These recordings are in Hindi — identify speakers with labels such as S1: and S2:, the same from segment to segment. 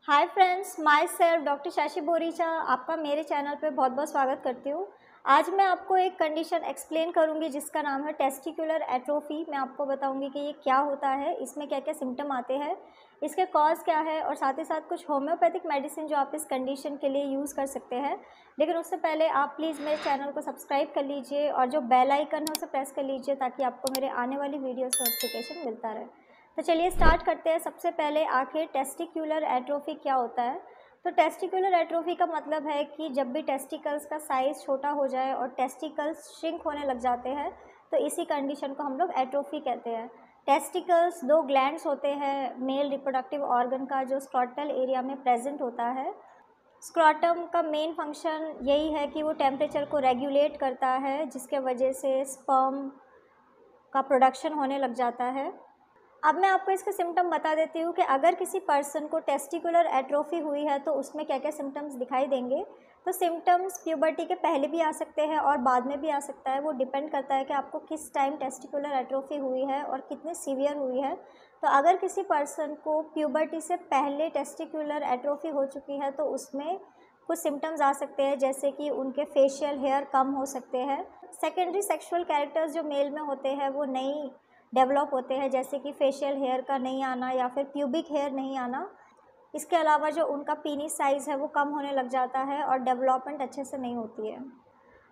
S1: Hi friends, my self doctor Shashi Boricha आपका मेरे चैनल पे बहुत बहुत स्वागत करती हूँ। आज मैं आपको एक कंडीशन एक्सप्लेन करूँगी जिसका नाम है टेस्टिकुलर एट्रोफी। मैं आपको बताऊँगी कि ये क्या होता है, इसमें क्या क्या सिम्टम आते हैं, इसके कॉज क्या है और साथ ही साथ कुछ होम्योपैथिक मेडिसिन जो आप इस कंडीशन के लिए यूज़ कर सकते हैं। लेकिन उससे पहले आप प्लीज़ मेरे चैनल को सब्सक्राइब कर लीजिए और जो बेल आइकन है उसे प्रेस कर लीजिए ताकि आपको मेरे आने वाली वीडियोज़ नोटिफिकेशन मिलता रहे। तो चलिए स्टार्ट करते हैं। सबसे पहले आखिर टेस्टिकुलर एट्रोफी क्या होता है। तो टेस्टिकुलर एट्रोफी का मतलब है कि जब भी टेस्टिकल्स का साइज़ छोटा हो जाए और टेस्टिकल्स श्रिंक होने लग जाते हैं तो इसी कंडीशन को हम लोग एट्रोफी कहते हैं। टेस्टिकल्स दो ग्लैंड्स होते हैं मेल रिप्रोडक्टिव ऑर्गन का जो स्क्रॉटल एरिया में प्रेजेंट होता है। स्क्रॉटम का मेन फंक्शन यही है कि वो टेम्परेचर को रेगुलेट करता है जिसके वजह से स्पर्म का प्रोडक्शन होने लग जाता है। अब मैं आपको इसके सिम्टम बता देती हूँ कि अगर किसी पर्सन को टेस्टिकुलर एट्रोफी हुई है तो उसमें क्या क्या सिम्टम्स दिखाई देंगे। तो सिम्टम्स प्यूबर्टी के पहले भी आ सकते हैं और बाद में भी आ सकता है। वो डिपेंड करता है कि आपको किस टाइम टेस्टिकुलर एट्रोफी हुई है और कितनी सीवियर हुई है। तो अगर किसी पर्सन को प्यूबर्टी से पहले टेस्टिकुलर एट्रोफी हो चुकी है तो उसमें कुछ सिम्टम्स आ सकते हैं, जैसे कि उनके फेशियल हेयर कम हो सकते हैं। सेकेंडरी सेक्सुअल कैरेक्टर्स जो मेल में होते हैं वो नहीं डेवलप होते हैं, जैसे कि फेशियल हेयर का नहीं आना या फिर प्यूबिक हेयर नहीं आना। इसके अलावा जो उनका पीनिस साइज़ है वो कम होने लग जाता है और डेवलपमेंट अच्छे से नहीं होती है।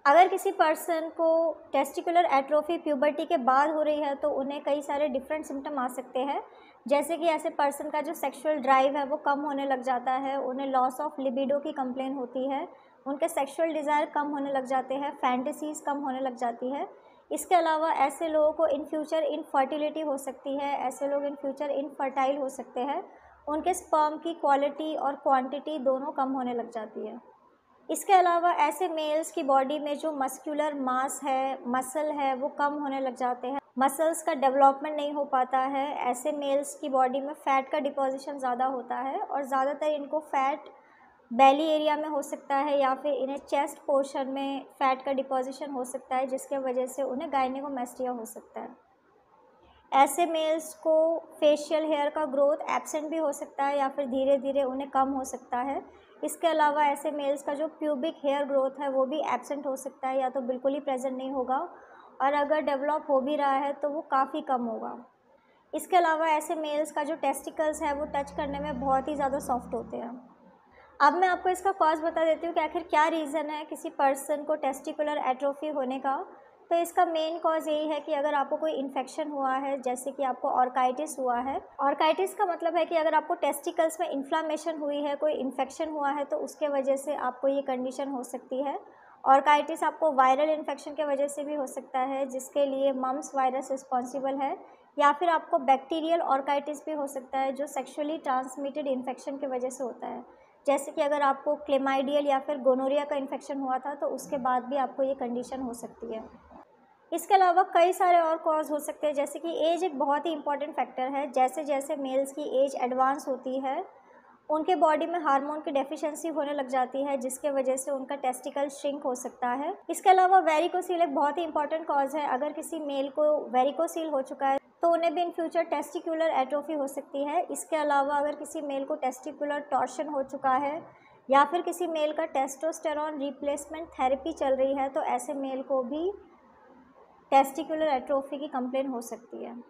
S1: अगर किसी पर्सन को टेस्टिकुलर एट्रोफी प्यूबर्टी के बाद हो रही है तो उन्हें कई सारे डिफरेंट सिम्टम आ सकते हैं, जैसे कि ऐसे पर्सन का जो सेक्सुअल ड्राइव है वो कम होने लग जाता है, उन्हें लॉस ऑफ लिबिडो की कंप्लेन होती है, उनके सेक्सुअल डिज़ायर कम होने लग जाते हैं, फैंटेसीज़ कम होने लग जाती है। इसके अलावा ऐसे लोगों को इन फ्यूचर इनफर्टिलिटी हो सकती है, ऐसे लोग इन फ्यूचर इनफर्टाइल हो सकते हैं, उनके स्पर्म की क्वालिटी और क्वांटिटी दोनों कम होने लग जाती है। इसके अलावा ऐसे मेल्स की बॉडी में जो मस्कुलर मास है, मसल है, वो कम होने लग जाते हैं, मसल्स का डेवलपमेंट नहीं हो पाता है। ऐसे मेल्स की बॉडी में फ़ैट का डिपोजिशन ज़्यादा होता है और ज़्यादातर इनको फ़ैट बेली एरिया में हो सकता है या फिर इन्हें चेस्ट पोर्शन में फ़ैट का डिपोजिशन हो सकता है, जिसके वजह से उन्हें गायनेकोमेस्टिया हो सकता है। ऐसे मेल्स को फेशियल हेयर का ग्रोथ एब्सेंट भी हो सकता है या फिर धीरे धीरे उन्हें कम हो सकता है। इसके अलावा ऐसे मेल्स का जो प्यूबिक हेयर ग्रोथ है वो भी एब्सेंट हो सकता है या तो बिल्कुल ही प्रेजेंट नहीं होगा, और अगर डेवलप हो भी रहा है तो वो काफ़ी कम होगा। इसके अलावा ऐसे मेल्स का जो टेस्टिकल्स है वो टच करने में बहुत ही ज़्यादा सॉफ्ट होते हैं। अब मैं आपको इसका कॉज बता देती हूँ कि आखिर क्या रीज़न है किसी पर्सन को टेस्टिकुलर एट्रोफी होने का। तो इसका मेन कॉज यही है कि अगर आपको कोई इन्फेक्शन हुआ है, जैसे कि आपको ऑर्काइटिस हुआ है। ऑर्काइटिस का मतलब है कि अगर आपको टेस्टिकल्स में इन्फ्लामेशन हुई है, कोई इन्फेक्शन हुआ है, तो उसके वजह से आपको ये कंडीशन हो सकती है। ऑर्काइटिस आपको वायरल इन्फेक्शन के वजह से भी हो सकता है, जिसके लिए मम्स वायरस रिस्पॉन्सिबल है, या फिर आपको बैक्टीरियल ऑर्काइटिस भी हो सकता है जो सेक्सुअली ट्रांसमिटेड इन्फेक्शन की वजह से होता है। जैसे कि अगर आपको क्लेमाइडियल या फिर गोनोरिया का इन्फेक्शन हुआ था तो उसके बाद भी आपको ये कंडीशन हो सकती है। इसके अलावा कई सारे और कॉज हो सकते हैं, जैसे कि एज एक बहुत ही इंपॉर्टेंट फैक्टर है। जैसे जैसे मेल्स की एज एडवांस होती है उनके बॉडी में हार्मोन की डेफिशिएंसी होने लग जाती है, जिसके वजह से उनका टेस्टिकल श्रिंक हो सकता है। इसके अलावा वेरिकोसील एक बहुत ही इंपॉर्टेंट कॉज है। अगर किसी मेल को वेरिकोसील हो चुका है तो उन्हें भी इन फ्यूचर टेस्टिकुलर एट्रोफी हो सकती है। इसके अलावा अगर किसी मेल को टेस्टिकुलर टॉर्शन हो चुका है या फिर किसी मेल का टेस्टोस्टेरॉन रिप्लेसमेंट थेरेपी चल रही है तो ऐसे मेल को भी टेस्टिकुलर एट्रोफी की कंप्लेन हो सकती है।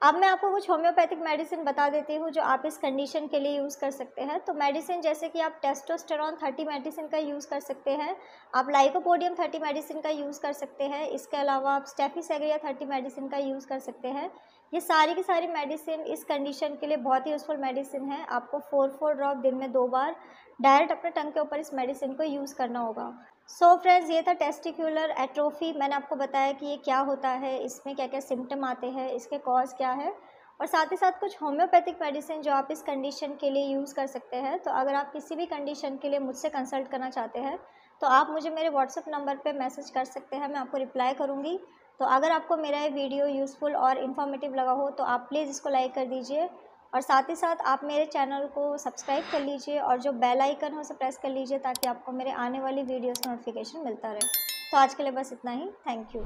S1: अब मैं आपको कुछ होम्योपैथिक मेडिसिन बता देती हूँ जो आप इस कंडीशन के लिए यूज़ कर सकते हैं। तो मेडिसिन जैसे कि आप टेस्टोस्टेरॉन 30 मेडिसिन का यूज़ कर सकते हैं, आप लाइकोपोडियम 30 मेडिसिन का यूज़ कर सकते हैं। इसके अलावा आप स्टेफिसेग्रिया 30 मेडिसिन का यूज़ कर सकते हैं। ये सारी की सारी मेडिसिन इस कंडीशन के लिए बहुत ही यूज़फुल मेडिसिन है। आपको 4 ड्रॉप दिन में 2 बार डायरेक्ट अपने टंग के ऊपर इस मेडिसिन को यूज़ करना होगा। सो फ्रेंड्स, ये था टेस्टिकुलर एट्रोफी। मैंने आपको बताया कि ये क्या होता है, इसमें क्या क्या सिम्टम आते हैं, इसके कॉज क्या है, और साथ ही साथ कुछ होम्योपैथिक मेडिसिन जो आप इस कंडीशन के लिए यूज़ कर सकते हैं। तो अगर आप किसी भी कंडीशन के लिए मुझसे कंसल्ट करना चाहते हैं तो आप मुझे मेरे व्हाट्सएप नंबर पे मैसेज कर सकते हैं, मैं आपको रिप्लाई करूँगी। तो अगर आपको मेरा ये वीडियो यूज़फुल और इन्फॉर्मेटिव लगा हो तो आप प्लीज़ इसको लाइक कर दीजिए, और साथ ही साथ आप मेरे चैनल को सब्सक्राइब कर लीजिए और जो बेल आइकन है उसे प्रेस कर लीजिए ताकि आपको मेरे आने वाली वीडियोस का नोटिफिकेशन मिलता रहे। तो आज के लिए बस इतना ही। Thank you.